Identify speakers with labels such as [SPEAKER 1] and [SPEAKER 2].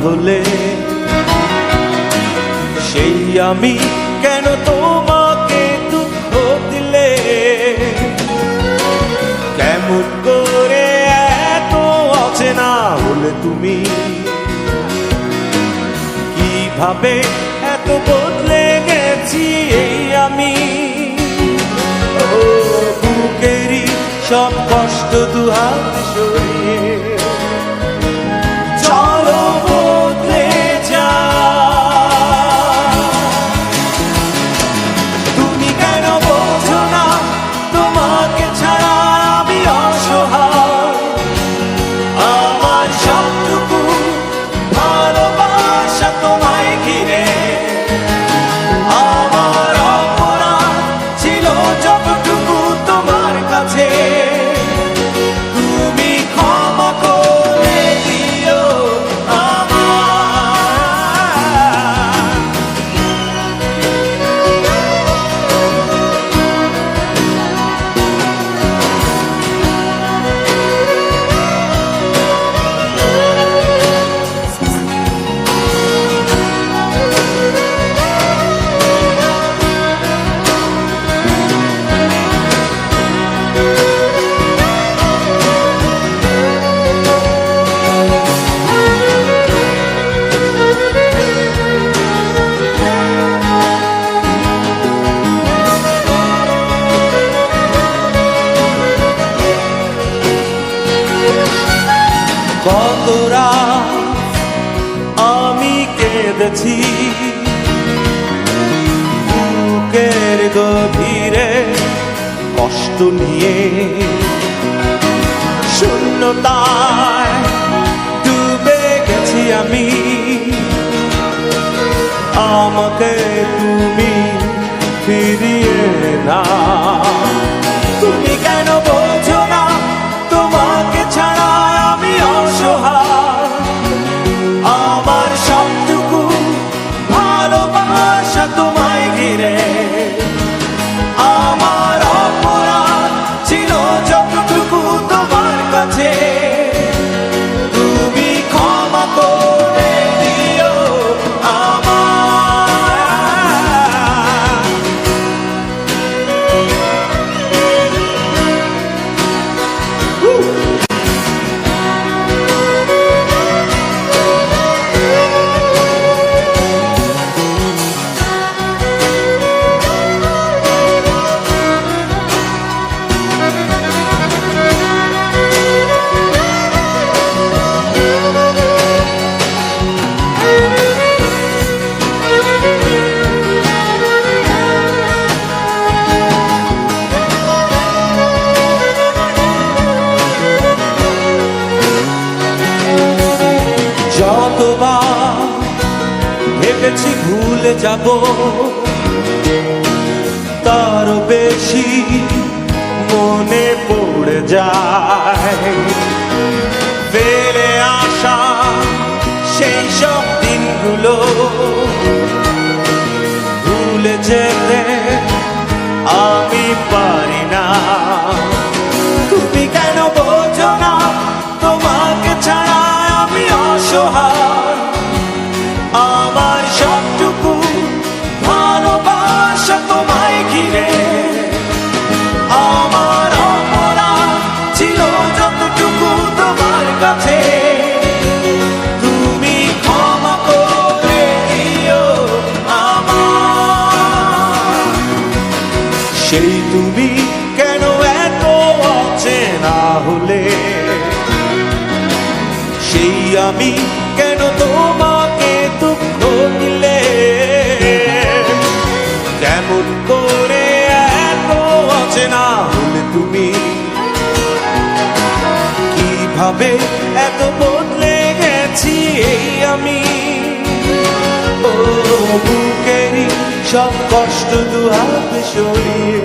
[SPEAKER 1] হলে সেই আমি কেন তোমাকে দুঃখ দিলে? কেমন করে এত অচেনা হলে তুমি? কিভাবে এত বদলে গেছি এই আমি? বুকেরই সব কষ্ট দুহাত সরিয়ে চলো বদলে যা। তুমি কেন বোঝো না তোমাকে ছাড়া আমি অসহায়? আমার সবটুকু ভালোবাসা তোমায় ঘিরে, আমার অপরাধ ছিল যতটুকু তোমার কাছে। তুমি ক্ষমা করে দিও আমায়। কত রাত আমি কেঁদেছি বুকের গভীরে কষ্ট নিয়ে, শূন্যতায় ডুবে গেছি আমি। আমাকে তুমি ফিরিয়ে না। তুমি কেন বোঝো না তোমাকে ছাড়া আমি অসহায়? আমার সবটুকু ভালোবাসা তোমায় ঘিরে, আমার অপরাধ ছিল যতটুকু তোমার কাছে। তুমি ক্ষমা করে দিও আমায়। যতবার ভেবেছি ভুলে যাব, তার বেশি মনে পড়ে যায়। ফেলে আসা সেই সব দিনগুলো ভুলে যেতে আমি পারি না। তুমি কেন বোঝো না তোমাকে ছাড়া আমি অসহায়? আমার সবটুকু ভালোবাসা তোমায় ঘিরে, আমার অপরাধ ছিল যতটুকু তোমার কাছে। তুমি ক্ষমা করে দিও আমায়। সেই তুমি কেন এত অচেনা হলে? সেই আমি কেন তোমাকে দুঃখ দিলে? কেমন করে এত অচেনা হলে তুমি? কিভাবে এত বদলে গেছি এই আমি? ও বুকেরই সব কষ্ট দুহাত সরিয়ে